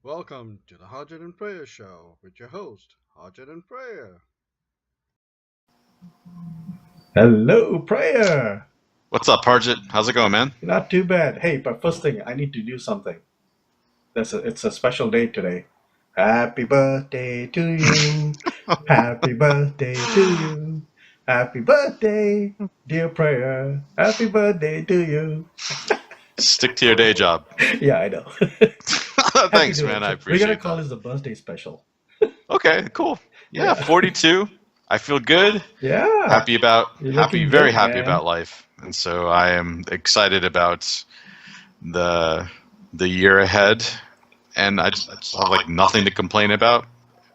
Welcome to the Harjit and Prayer Show with your host, Harjit and Prayer. Hello, prayer. What's up, Harjit? How's it going, man? Not too bad. Hey, but first thing, I need to do something. It's a special day today. Happy birthday to you. Happy birthday to you. Happy birthday, dear prayer. Happy birthday to you. Stick to your day job. Yeah, I know. Have to Thanks, do man. it. I We're gonna appreciate call that. this the birthday special. Okay, cool. Yeah, Yeah. 42. I feel good. Yeah. You're looking Very good, happy man. about life. And so I am excited about the the year ahead. And I just have like nothing to complain about.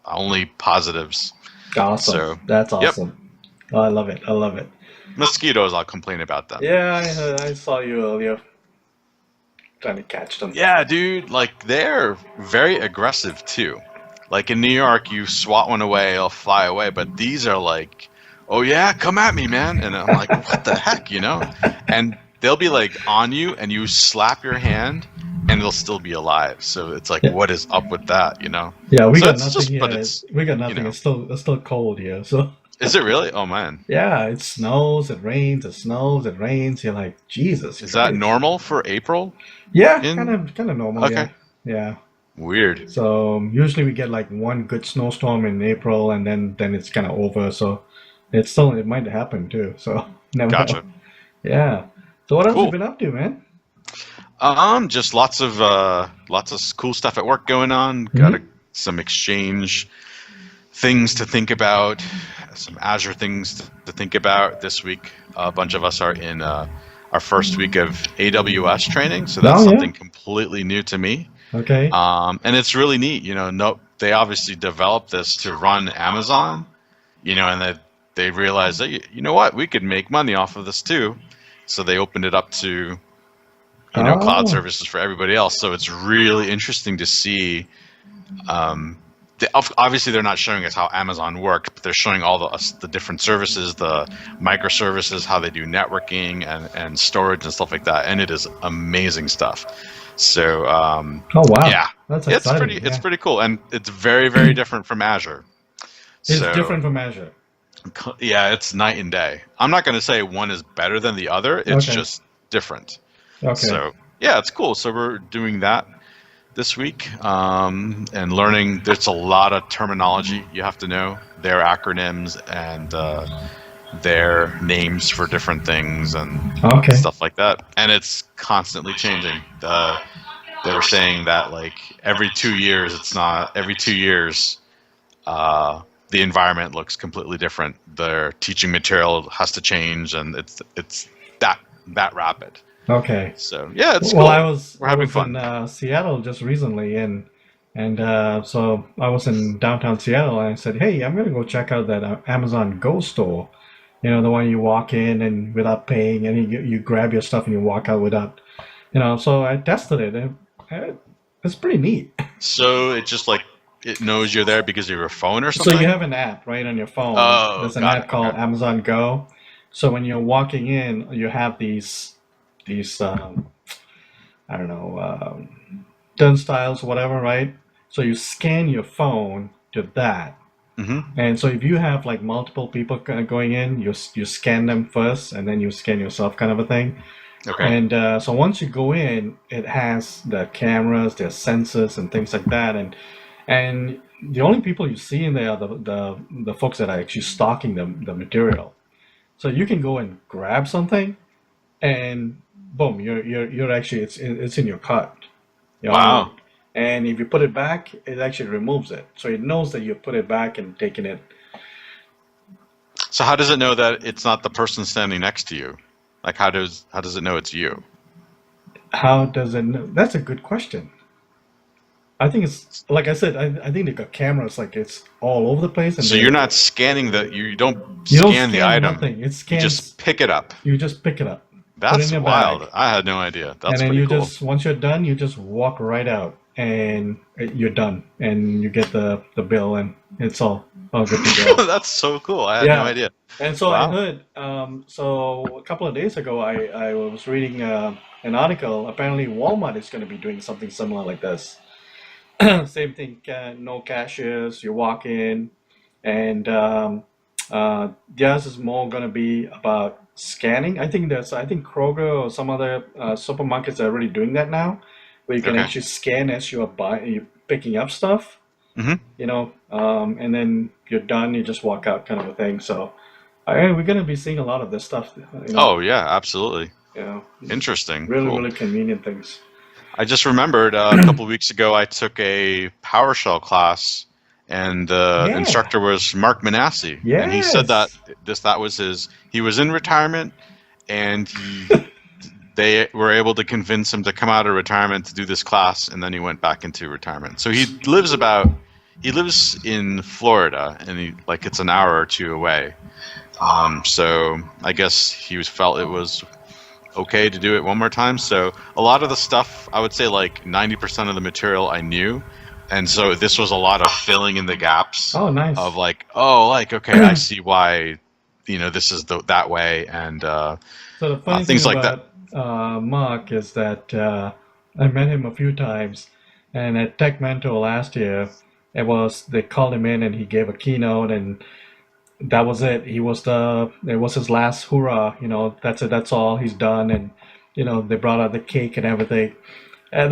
Only positives. Awesome. So, That's yep. awesome. Oh, I love it. I love it. Mosquitoes, I'll complain about them. Yeah, I saw you earlier trying to catch them. Yeah, dude, like they're very aggressive too. Like in New York, you swat one away, it'll fly away, but these are like, oh yeah, come at me, man. And I'm like, what the heck, you know? And they'll be like on you and you slap your hand and they'll still be alive. So it's like, Yeah. what is up with that, you know? Yeah, we So got it's nothing just, but here. it's, We got you nothing. know, It's still cold here. So is it really? Oh man. yeah, it snows, it rains, it snows, it rains. You're like, Jesus Is that Christ. normal for April Yeah, kind in? of kind of normal. Okay. Yeah, yeah. Weird. So usually we get like one good snowstorm in April, and then it's kind of over. So it might happen too. So never know. Gotcha. Yeah. So what else you Cool. been up to, man? Just lots of cool stuff at work going on. Hmm. Some exchange things to think about, some Azure things to think about this week. A bunch of us are in our first week of AWS training, so that's Oh yeah. something completely new to me. Okay. And it's really neat. No, they obviously developed this to run Amazon. And they realized that you know what, we could make money off of this too. So they opened it up to cloud Oh. services for everybody else. So it's really interesting to see. Obviously, they're not showing us how Amazon works, but they're showing all the different services, the microservices, how they do networking and storage and stuff like that. And it is amazing stuff. So Oh wow. yeah, That's it's exciting. it's Yeah. pretty cool, and it's very very different from Azure. It's So different from Azure. yeah, it's night and day. I'm not going to say one is better than the other. It's Okay. just different. Okay. So yeah, it's cool. So we're doing that this week and learning. There's a lot of terminology you have to know, their acronyms and their names for different things and Okay. stuff like that. And it's constantly changing. They were saying that like every 2 years, it's not every 2 years. The environment looks completely different. Their teaching material has to change, and it's that rapid. Okay. So yeah, it's Well, I cool. was We're I having was in fun. Seattle just recently, and so I was in downtown Seattle, and I said, "Hey, I'm gonna go check out that Amazon Go store. You know, the one you walk in and without paying, and you grab your stuff and you walk out without, you know." So I tested it, and it's pretty neat. So it just like it knows you're there because of your phone or So you something? have an app, right, on your phone. Oh, There's an got app it. Okay. called Amazon Go. So when you're walking in, you have these I don't know, turnstiles, whatever, right? So you scan your phone to that. Mm-hmm. And so if you have like multiple people going in, you scan them first, and then you scan yourself, kind of a thing. Okay. And so once you go in, it has the cameras, there's sensors and things like that, and the only people you see in there are the folks that are actually stocking the material. So you can go and grab something, and boom, you're actually it's in your cart. You know, Wow. and if you put it back, it actually removes it. So it knows that you put it back and taken it. So how does it know that it's not the person standing next to you? Like how does it know it's you? How does it know? That's a good question. I think it's like I said. I think they got cameras like it's all over the place, and So you're not scanning you don't you don't scan the scan item. nothing. It You scans. just pick it up. You just pick it up, put it in That's your bag, wild. I had no idea. and That's then pretty you cool. just once you're done, you just walk right out, and you're done, and you get the bill, and it's all good to go. That's so cool. I had no Yeah, idea. and so I Wow. heard. So a couple of days ago, I was reading an article. Apparently, Walmart is going to be doing something similar like this. Same thing, no cashiers. You walk in, and theirs is more going to be about scanning. I think Kroger or some other supermarkets are already doing that now, where you can Okay. actually scan as you're picking up stuff, Hmm. and then you're done. You just walk out, kind of a thing. So we're going to be seeing a lot of this stuff, Oh yeah, absolutely. just Interesting. really, Cool. really convenient things. I just remembered a couple of weeks ago I took a PowerShell class, and the Yeah. instructor was Mark Manassi, and he said that Yes. that was his. He was in retirement, and they were able to convince him to come out of retirement to do this class, and then he went back into retirement. So he lives in Florida, and it's an hour or two away. So I guess felt it was okay to do it one more time. So a lot of the stuff, I would say like 90% of the material I knew. And so this was a lot of filling in the gaps Oh, nice. of okay, I see why, this is that way. And So the funny thing things like that. about Mark is that I met him a few times, and at Tech Mentor last year, they called him in and he gave a keynote, and that was it. It was his last hurrah. That's it. That's all he's done, and they brought out the cake and everything, and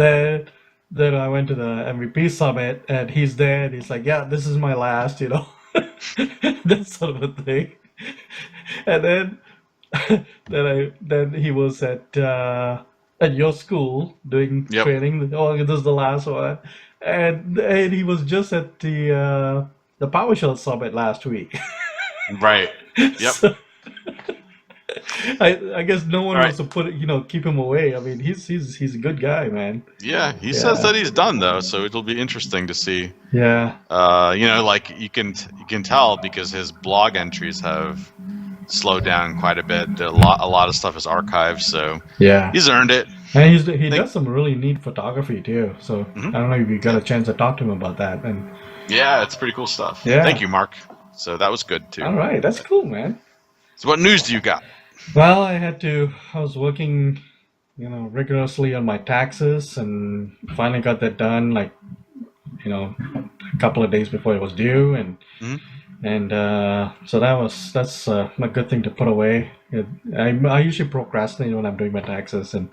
then I went to the MVP summit, and he's there, and he's like, "Yeah, this is my last," that sort of a thing, and then. then he was at your school doing Yep. training. Oh, this is the last one, and he was just at the PowerShell summit last week. Right. Yep. So I guess no one All wants right. to keep him away. I mean, he's a good guy, man. Yeah. He Yeah. says that he's done though. So it'll be interesting to see. Yeah. Like you can tell because his blog entries have slowed down quite a bit. A lot of stuff is archived, so Yeah. he's earned it. And he does some really neat photography too. So Mhm. I don't know if you got a chance to talk to him about that. And Yeah, it's pretty cool stuff. Yeah. Thank you, Mark. So that was good too. all right, that's cool, man. So what news do you got? Well, I was working, rigorously on my taxes and finally got that done, a couple of days before it was due. Mhm. And so that's a good thing to put away. I usually procrastinate when I'm doing my taxes, and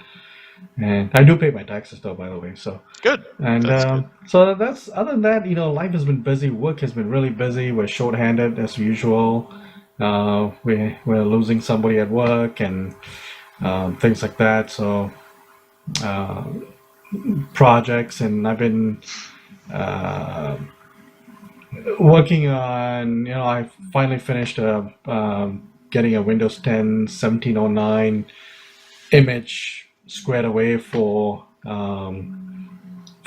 I do pay my taxes though, by the way. So Good. and That's good. so that's other than that, life has been busy. Work has been really busy. We're short-handed as usual. We're losing somebody at work and things like that. So uh, projects, and I've been working on. I finally finished getting a Windows 10 1709 image squared away for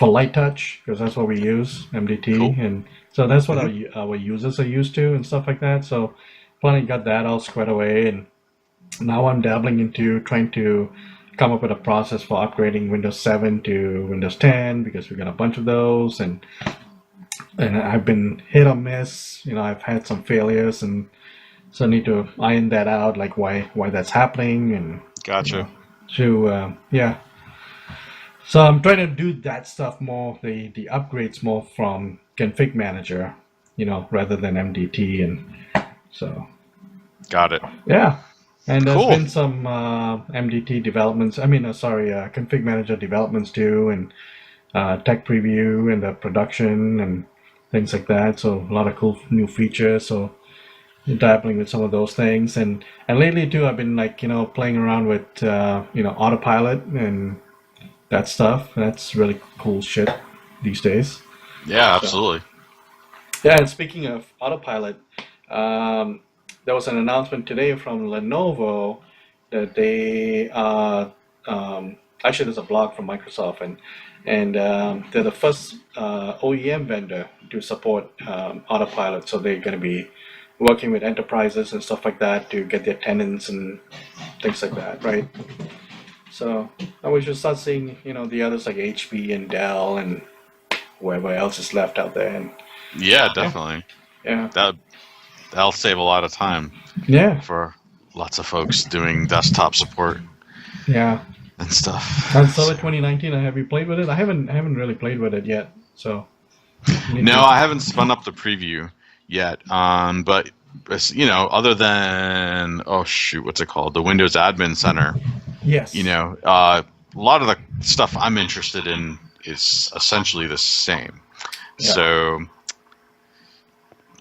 light touch, because that's what we use, MDT. Cool. And so that's what Mhm. our users are used to and stuff like that. So finally got that all squared away, and now I'm dabbling into trying to come up with a process for upgrading Windows 7 to Windows 10, because we got a bunch of those, and I've been hit or miss. I've had some failures, and so I need to iron that out, like why that's happening, and Gotcha. yeah. So I'm trying to do that stuff more, the upgrades more from config manager, rather than MDT, and so Got it. yeah. And there's Cool. been some MDT developments. Config manager developments too, and tech preview and the production and things like that. So a lot of cool new features. So dabbling with some of those things, and lately too, I've been playing around with autopilot and that stuff. That's really cool shit these days. Yeah, absolutely. Yeah, and speaking of autopilot, there was an announcement today from Lenovo that they actually, there's a blog from Microsoft, and they're the first OEM vendor to support autopilot. So they're going to be working with enterprises and stuff like that to get their tenants and things like that, right? So we should start seeing the others like HP and Dell and whoever else is left out there, and Yeah, definitely. yeah, That'll save a lot of time yeah, for lots of folks doing desktop support yeah. and stuff. And Solid 2019, have you played with it? I haven't really played with it yet. So No, I haven't spun up the preview yet. But other than what's it called? The Windows Admin Center. yes, A lot of the stuff I'm interested in is essentially the same. Yeah. So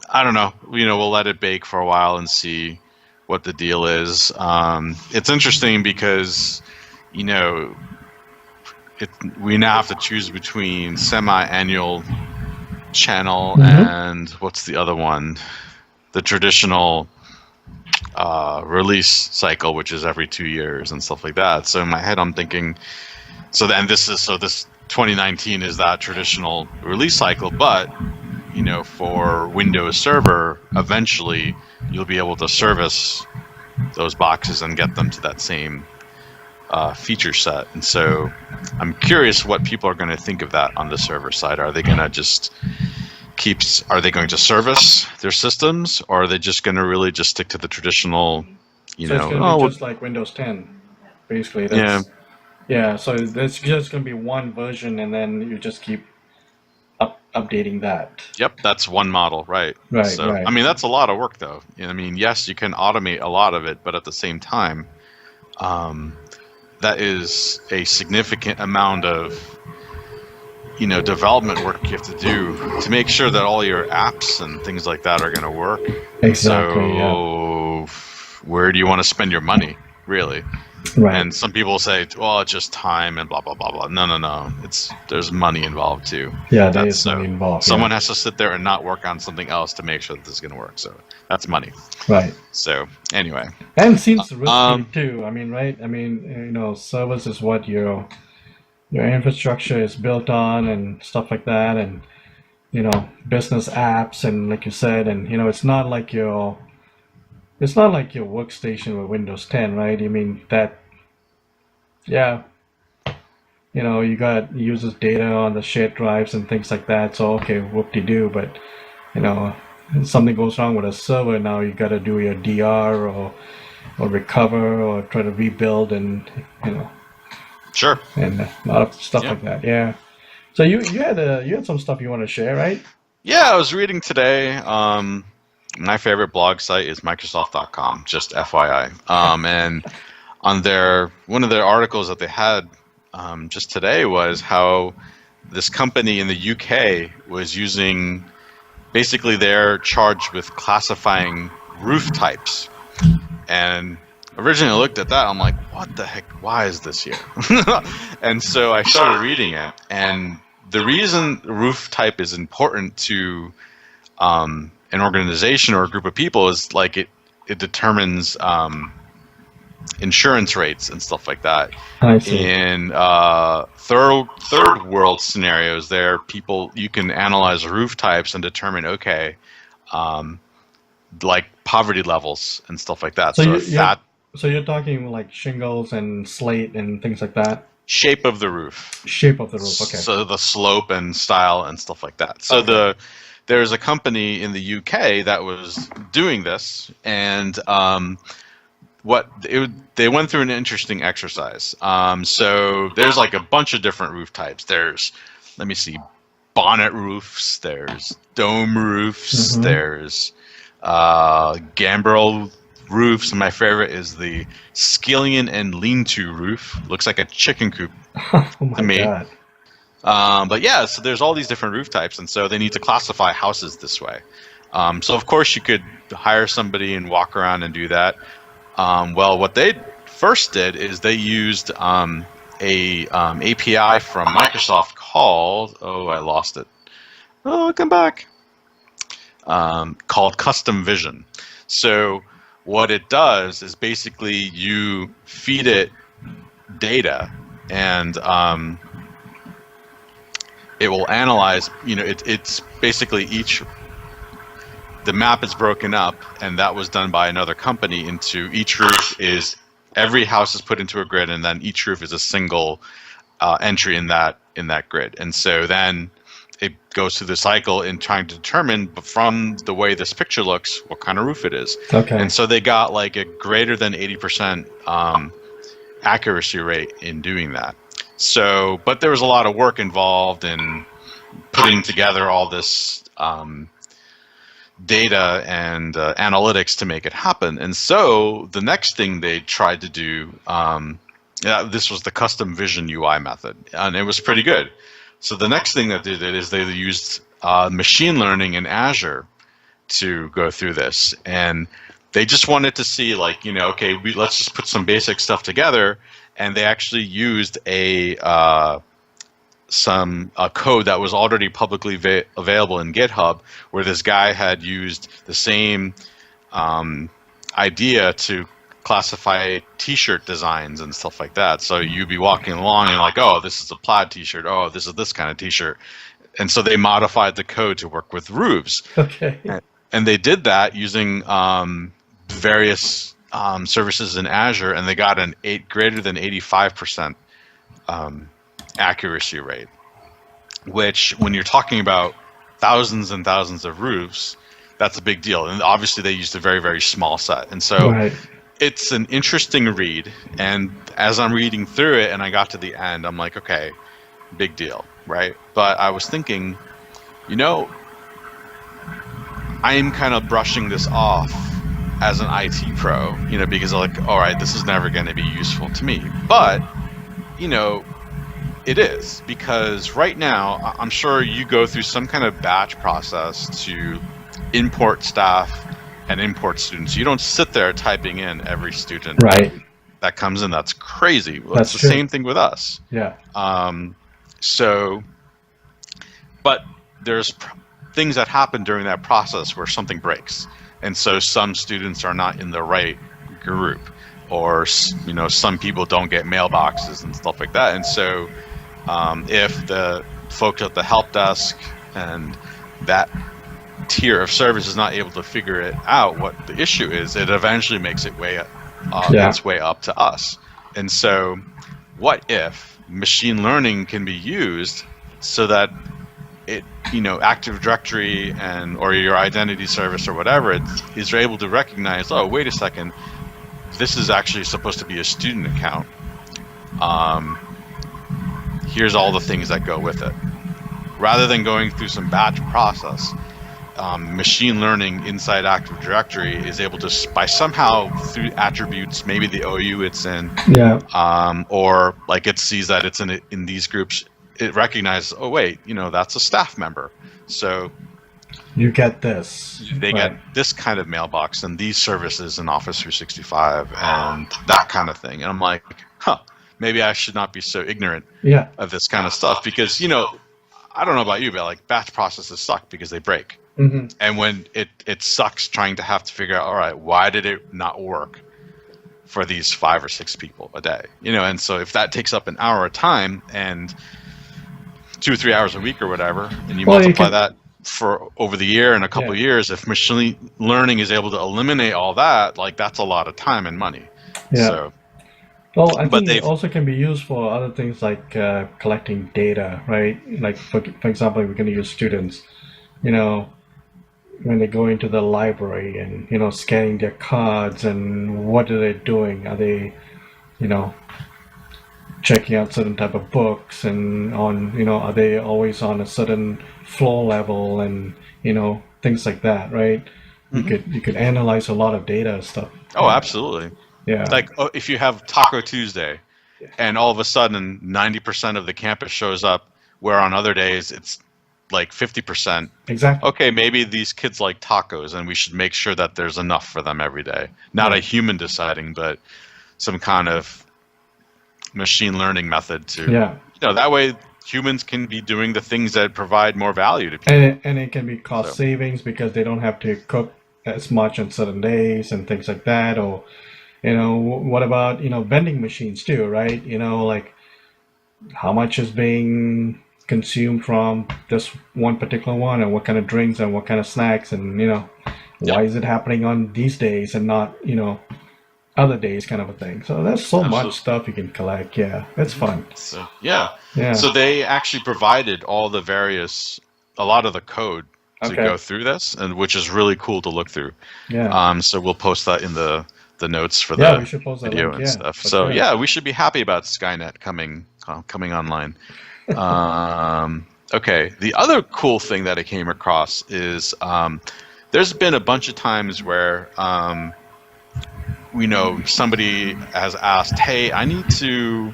I don't know. We'll let it bake for a while and see what the deal is. It's interesting because we now have to choose between semi-annual channel and what's the other one? The traditional release cycle, which is every 2 years and stuff like that. So in my head, I'm thinking, this 2019 is that traditional release cycle, but for Windows Server, eventually you'll be able to service those boxes and get them to that same feature set. And so I'm curious what people are going to think of that on the server side. Are they going to just are they going to service their systems, or are they just going to really just stick to the traditional, so it's going to be just like Windows 10, basically. Yeah, so there's just going to be one version, and then you just keep updating that. Yep, that's one model, right. So, right. I mean, that's a lot of work, though. Yes, you can automate a lot of it, but at the same time, that is a significant amount of development work you have to do to make sure that all your apps and things like that are going to work. Exactly. So, where do you want to spend your money, really? Right. And some people say, well, it's just time and blah, blah, blah, blah. No. There's money involved, too. Yeah, there is money involved. Someone has to sit there and not work on something else to make sure that this is going to work. So that's money. Right. So, anyway. And it seems risky, too. Right? Servers is what your infrastructure is built on and stuff like that, and business apps, and like you said, and it's not like your workstation with Windows 10, right? You got users' data on the shared drives and things like that, so okay, whoop-de-doo, but if something goes wrong with a server, now you got to do your DR or recover or try to rebuild, and Sure. And a lot of stuff like that. Yeah. So you had some stuff you want to share, right? Yeah, I was reading today. My favorite blog site is Microsoft.com, just FYI. And on one of their articles that they had just today was how this company in the UK was using, basically they're charged with classifying roof types. And originally I looked at that, I'm like, what the heck, why is this here? And so I started reading it, and the reason roof type is important to an organization or a group of people is like it determines insurance rates and stuff like that. I see. In third world scenarios, you can analyze roof types and determine, okay, like poverty levels and stuff like that. So you're talking like shingles and slate and things like that? Shape of the roof. Shape of the roof, okay. So the slope and style and stuff like that. So there's a company in the UK that was doing this, and they went through an interesting exercise. So there's like a bunch of different roof types. There's, let me see, bonnet roofs, there's dome roofs, there's gambrel roofs, and my favorite is the skillion and lean-to roof. Looks like a chicken coop Oh my God. But yeah, so there's all these different roof types, and so they need to classify houses this way. So of course you could hire somebody and walk around and do that. Well, what they first did is they used a API from Microsoft called, I lost it. Come back. Called Custom Vision. So what it does is basically you feed it data, and it will analyze. It's basically the map is broken up, and that was done by another company. Into each roof is every house is put into a grid, and then each roof is a single entry in that grid. And so then it goes through the cycle in trying to determine from the way this picture looks what kind of roof it is. Okay. And so they got like a greater than 80% accuracy rate in doing that. So, but there was a lot of work involved in putting together all this data and analytics to make it happen. And so the next thing they tried to do, this was the custom vision UI method, and it was pretty good. So the next thing that they did is they used machine learning in Azure to go through this. And they just wanted to see, like, okay, let's just put some basic stuff together. And they actually used a code that was already publicly available in GitHub, where this guy had used the same idea to classify T-shirt designs and stuff like that. So you'd be walking along and like, oh, this is a plaid T-shirt. Oh, this is this kind of T-shirt. And so they modified the code to work with roofs. Okay. And they did that using various services in Azure, and they got an greater than 85% accuracy rate, which when you're talking about thousands and thousands of roofs, that's a big deal. And obviously they used a very, very small set. And so it's an interesting read. And as I'm reading through it and I got to the end, I'm like, okay, big deal, right? But I was thinking, I am kind of brushing this off as an IT pro, because I'm like, all right, this is never going to be useful to me. But, it is, because right now, I'm sure you go through some kind of batch process to import staff and import students. You don't sit there typing in every student that comes in. That's crazy. Well, that's the same thing with us. Yeah. But there's things that happen during that process where something breaks. And so some students are not in the right group, or, some people don't get mailboxes and stuff like that. And so if the folks at the help desk and that tier of service is not able to figure it out, what the issue is, it eventually makes its way up to us. And so what if machine learning can be used so that it, Active Directory or your identity service or whatever, is able to recognize, oh, wait a second, this is actually supposed to be a student account. Here's all the things that go with it. Rather than going through some batch process, machine learning inside Active Directory is able to, by somehow through attributes, maybe the OU it's in, or like it sees that it's in these groups, it recognizes, oh wait, that's a staff member. So you get this. They get this kind of mailbox and these services in Office 365 and that kind of thing. And I'm like, maybe I should not be so ignorant of this kind of stuff, because, I don't know about you, but like batch processes suck because they break. Mm-hmm. And when it sucks trying to have to figure out, all right, why did it not work for these 5 or 6 people a day? And so if that takes up an hour of time and 2 or 3 hours a week or whatever, and you multiply that for over the year and a couple of years, if machine learning is able to eliminate all that, like that's a lot of time and money. Yeah. So, well, I think it also can be used for other things like collecting data, right? Like for example, we're going to use students, when they go into the library and scanning their cards, and what are they doing? Are they, checking out certain type of books, and are they always on a certain floor level, and things like that, right? You could analyze a lot of data and stuff. Oh, absolutely. Yeah. Like if you have Taco Tuesday, and all of a sudden 90% of the campus shows up, where on other days it's like 50%. Exactly. Okay, maybe these kids like tacos, and we should make sure that there's enough for them every day. Not a human deciding, but some kind of machine learning method to, that way humans can be doing the things that provide more value to people. And it can be cost savings because they don't have to cook as much on certain days and things like that. Or, what about, vending machines too, right? Like how much is being consumed from this one particular one, and what kind of drinks and what kind of snacks, and why is it happening on these days and not other days, kind of a thing. So there's so much stuff you can collect. Yeah, it's fun. So so they actually provided all the a lot of the code to go through this, and which is really cool to look through. So we'll post that in the notes for the we should post that video link, and stuff. So we should be happy about Skynet coming coming online. Okay, the other cool thing that I came across is there's been a bunch of times where somebody has asked, "Hey, I need to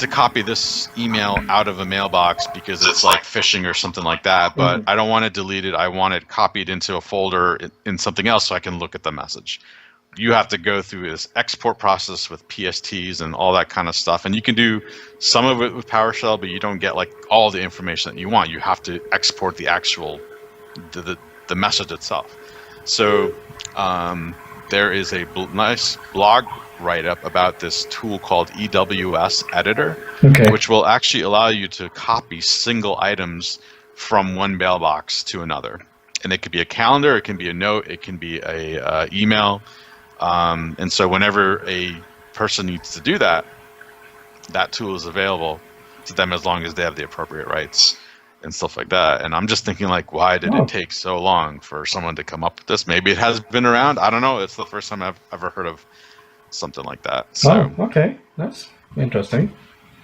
copy this email out of a mailbox because it's like phishing or something like that, but I don't want to delete it. I want it copied into a folder in something else so I can look at the message." You have to go through this export process with PSTs and all that kind of stuff. And you can do some of it with PowerShell, but you don't get like all the information that you want. You have to export the actual, the message itself. So there is a nice blog write-up about this tool called EWS Editor, which will actually allow you to copy single items from one mailbox to another. And it could be a calendar, it can be a note, it can be a email. And so whenever a person needs to do that, that tool is available to them as long as they have the appropriate rights and stuff like that. And I'm just thinking, like, why did it take so long for someone to come up with this? Maybe it has been around. I don't know. It's the first time I've ever heard of something like that. So, okay. That's interesting.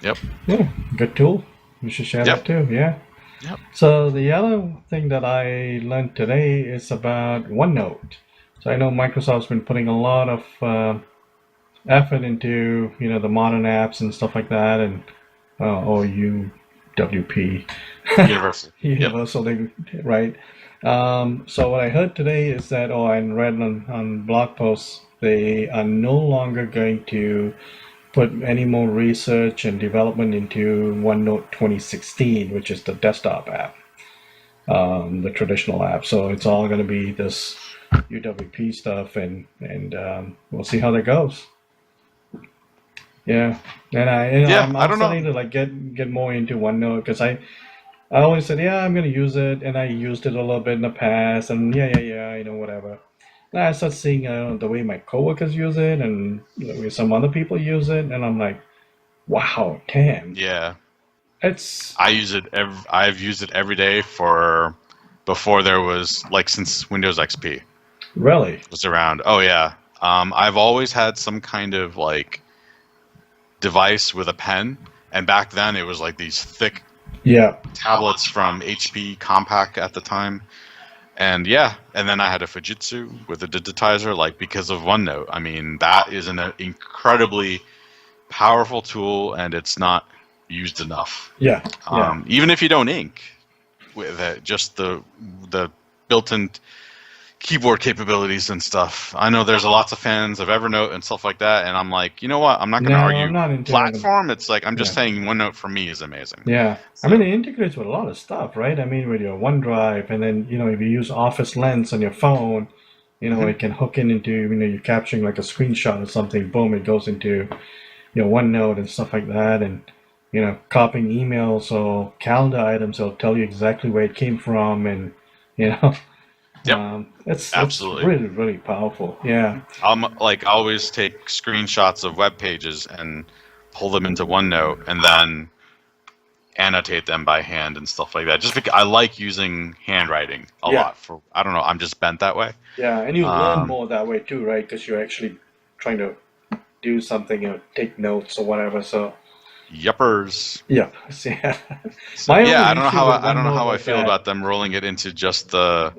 Yep. Yeah, good tool. You should share that too. Yeah. Yep. So the other thing that I learned today is about OneNote. So I know Microsoft's been putting a lot of effort into, the modern apps and stuff like that, and UWP. Universal, right? So what I heard today is that, and read on blog posts, they are no longer going to put any more research and development into OneNote 2016, which is the desktop app, the traditional app. So it's all going to be this UWP stuff, and we'll see how that goes. Yeah, and I'm starting to like get more into OneNote because I always said, I'm going to use it, and I used it a little bit in the past, and whatever. And I start seeing the way my coworkers use it, and the way some other people use it, and I'm like, wow, damn. Yeah. I use it. I've used it every day before there was, like, since Windows XP. Really? Was around. Oh yeah. I've always had some kind of like device with a pen, and back then it was like these thick tablets from HP Compaq at the time. And then I had a Fujitsu with a digitizer, like, because of OneNote. I mean, that is an incredibly powerful tool, and it's not used enough. Even if you don't ink, with it, just the built-in keyboard capabilities and stuff. I know there's lots of fans of Evernote and stuff like that, and I'm like, you know what? I'm not going to argue platform. It's like, I'm just saying OneNote for me is amazing. Yeah. So, I mean, it integrates with a lot of stuff, right? I mean, with your OneDrive, and then, if you use Office Lens on your phone, it can hook into, you're capturing like a screenshot or something, boom, it goes into OneNote and stuff like that, and, copying emails or calendar items, it'll tell you exactly where it came from, and, it's absolutely really, really powerful. Yeah. I always take screenshots of web pages and pull them into OneNote and then annotate them by hand and stuff like that. Just because I like using handwriting a lot. I don't know, I'm just bent that way. Yeah, and you learn more that way too, right? Because you're actually trying to do something, take notes or whatever. So. Yuppers. Yeah. I don't know how I feel about them rolling it into just the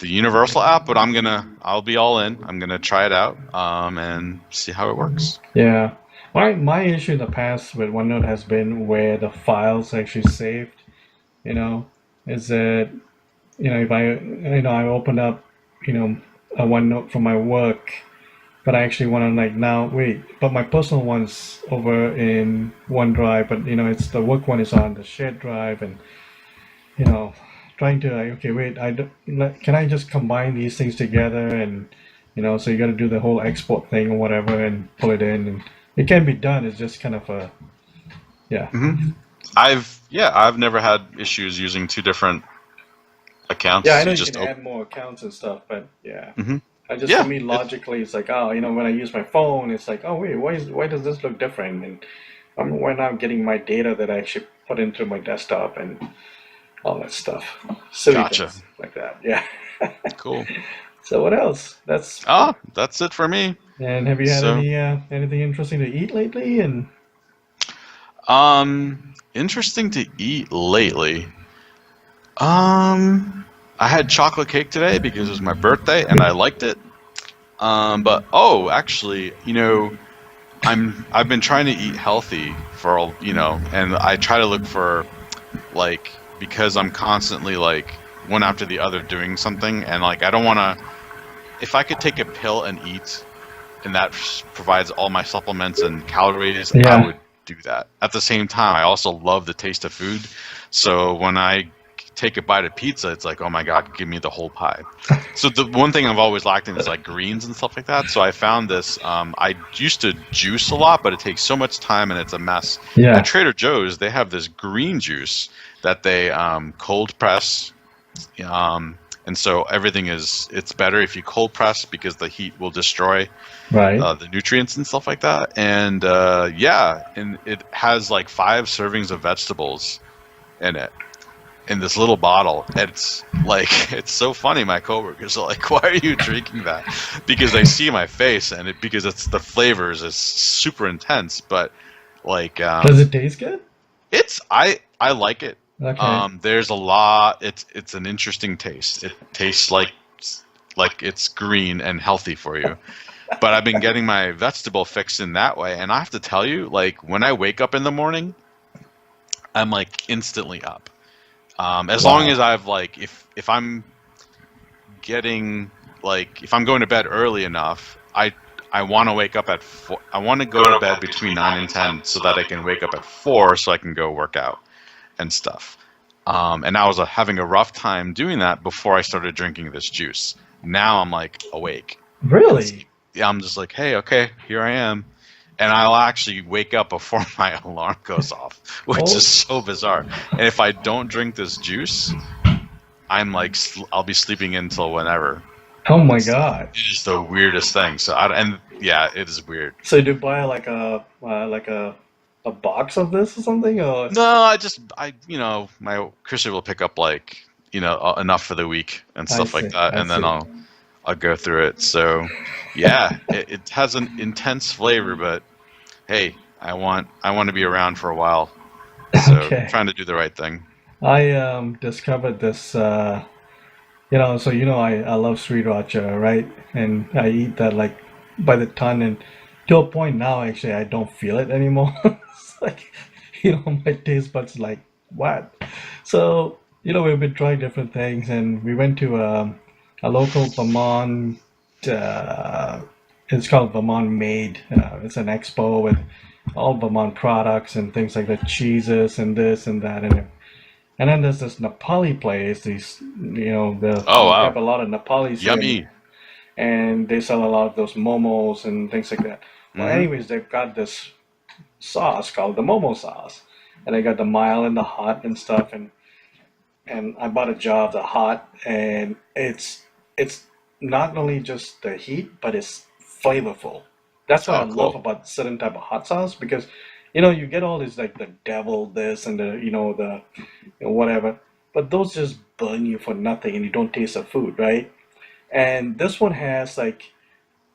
Universal app, but I'll be all in. I'm gonna try it out and see how it works. Yeah. My issue in the past with OneNote has been where the files actually saved. Is that if I open up a OneNote for my work, but I actually want to but my personal one's over in OneDrive, but it's the work one is on the shared drive, and trying to can I just combine these things together, and so you got to do the whole export thing or whatever and pull it in, and it can be done. It's just kind of I've never had issues using two different accounts. I know you can add more accounts and stuff, but for me logically it's like, when I use my phone, it's like, oh wait, why does this look different, and we're now getting my data that I actually put into my desktop and all that stuff. Silly things like that. Yeah. Cool. So what else? That's it for me. And have you had So, anything interesting to eat lately? And interesting to eat lately. I had chocolate cake today because it was my birthday and I liked it. But actually, I've been trying to eat healthy for, and I try to look for like because I'm constantly like one after the other doing something, and like I don't want to. If I could take a pill and eat, and that provides all my supplements and calories, I yeah, would do that. At the same time, I also love the taste of food, so when I take a bite of pizza, it's like, oh my god, give me the whole pie. So the one thing I've always lacked in is like greens and stuff like that. So I found this. I used to juice a lot, but it takes so much time and it's a mess. At yeah, Trader Joe's, they have this green juice that they cold press. And so everything it's better if you cold press because the heat will destroy right. the nutrients and stuff like that. And and it has like 5 servings of vegetables in it in this little bottle. It's like it's so funny. My coworkers are like, "Why are you drinking that?" Because they see my face and because it's the flavors is super intense. But like, Does it taste good? I like it. Okay. There's a lot. It's an interesting taste. It tastes like it's green and healthy for you. But I've been getting my vegetable fix in that way, and I have to tell you, like when I wake up in the morning, I'm like instantly up. As long Wow. as I've like, if I'm getting like, if I'm going to bed early enough, I want to wake up at 4. I want to go to bed between 9 and 10 so that I can wake up at 4 so I can go work out and stuff. And I was having a rough time doing that before I started drinking this juice. Now I'm like awake, and Really? yeah, I'm just like, hey, okay, here I am. And I'll actually wake up before my alarm goes off, which Oh, is so bizarre. And if I don't drink this juice, I'm like, I'll be sleeping until whenever oh my and stuff. God. It is the weirdest thing. So, and yeah, it is weird. So did you buy like a box of this or something, or? No, my Christian will pick up like, enough for the week and I stuff like see. that, I and then see. I'll go through it. So, yeah, it has an intense flavor, but hey, I want to be around for a while. So, Okay. trying to do the right thing. I discovered this. So I love sriracha, right? And I eat that like by the ton, and to a point now, actually, I don't feel it anymore. It's like, my taste buds like what? So we've been trying different things, and we went to a local Vermont. Uh, it's called Vermont Made. It's an expo with all Vermont products and things like the cheeses and this and that, and then there's this Nepali place. Oh We have wow, a lot of Nepalis here, yummy. and they sell a lot of those momos and things like that. Well, Mm-hmm. anyways, they've got this sauce called the Momo Sauce, and they got the mild and the hot and stuff. And I bought a jar of the hot, and it's not only just the heat, but it's flavorful. That's what I Oh, love cool. about certain type of hot sauce, because you get all this like the devil this and the whatever, but those just burn you for nothing, and you don't taste the food, right? And this one has like,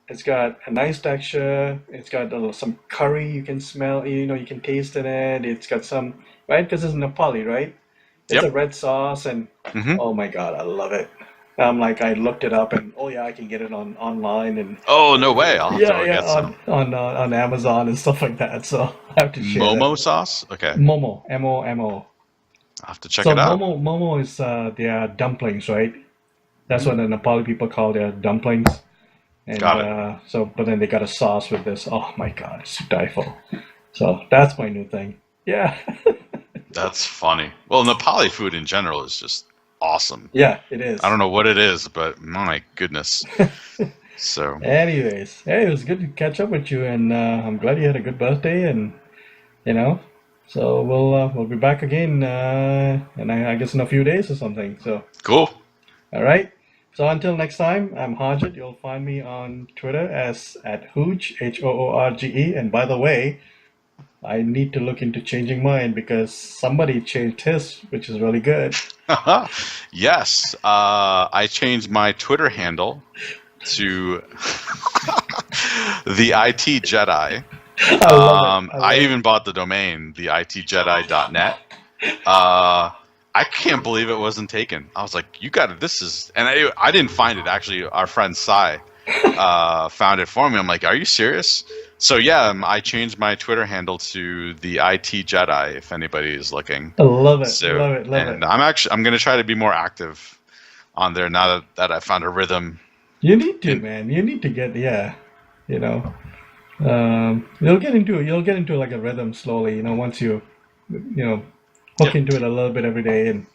it's got a nice texture. It's got some curry you can smell, you can taste in it. It's got some, right? Because it's Nepali, right? It's a Yep. red sauce, and Mm-hmm. oh my God, I love it. I'm like, I looked it up, and oh yeah, I can get it on online, and Oh no way! I'll have to yeah, go yeah, get on some. Amazon and stuff like that. So I have to share that. Momo sauce. Okay, Momo, Momo. I'll have to check So it out. Momo is their dumplings, right? That's Hmm. what the Nepali people call their dumplings. And Got it. but then they got a sauce with this. Oh my God, it's to die for. So that's my new thing. Yeah, That's funny. Well, Nepali food in general is just awesome. yeah, it I is. don't know what it is, but my goodness. So Anyways, hey, it was good to catch up with you, and I'm glad you had a good birthday, and you know, so we'll be back again, and I guess in a few days or something. So, cool. all right. So until next time, I'm Harjit. You'll find me on Twitter as at Hoorge, Hoorge. And by the way, I need to look into changing mine because somebody changed his, which is really good. Yes, I changed my Twitter handle to The IT Jedi. I love it. I even bought the domain, the itjedi.net. I can't believe it wasn't taken. I was like, you got it. This is, and I didn't find it. Actually, our friend Sai found it for me. I'm like, are you serious? So yeah, I changed my Twitter handle to the IT Jedi. If anybody is looking, I love it. so, Love it. Love and it. I'm gonna try to be more active on there now that I found a rhythm. You need to, man. You need to get, yeah, you know. You'll get into like a rhythm slowly, once you hook into it a little bit every day, and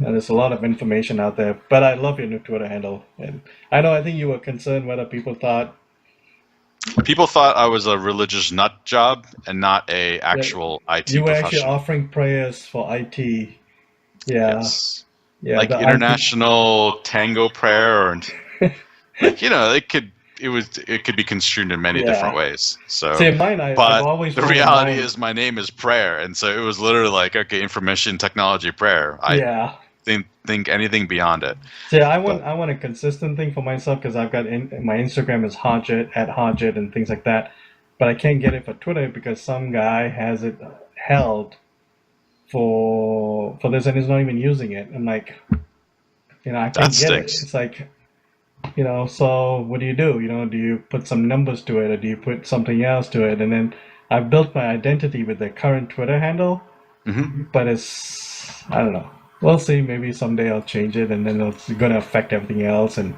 there's a lot of information out there. But I love your new Twitter handle, and I think you were concerned whether people thought I was a religious nut job and not a actual IT you were actually professional. offering prayers for IT. Yeah, Yes. yeah, Like the international tango prayer, and like it could be construed in many different ways. So, See, mine, I've but always the wanted reality mine. is my name is Prayer, and so it was literally like, okay, information technology prayer. I think anything beyond it. See, But I want a consistent thing for myself because I've got my Instagram is Harjit at Harjit and things like that, but I can't get it for Twitter because some guy has it held for this and he's not even using it. I'm like, I that can't get it. stinks. It's like, so what do? Do you put some numbers to it or do you put something else to it? And then I've built my identity with the current Twitter handle, but I don't know. We'll see. Maybe someday I'll change it, and then it's going to affect everything else. And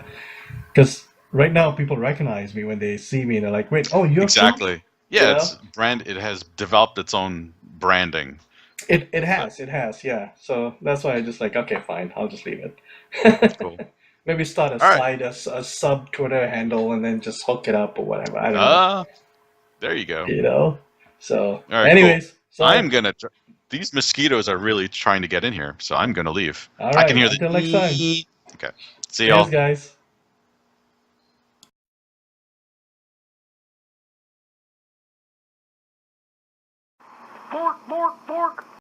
because right now people recognize me when they see me, they're like, "Wait, oh, you're from?" Exactly. Yeah, it's brand. It has developed its own branding. It has, yeah. So that's why I just like, okay, fine, I'll just leave it. Cool. Maybe start a All right. side, a sub Twitter handle, and then just hook it up or whatever. I don't know. There you go. So, All right, cool. anyways, I'm gonna. These mosquitoes are really trying to get in here, so I'm gonna leave. all I can right. hear the. Until next time. Okay. See Cheers, y'all. guys. Fork, fork, fork.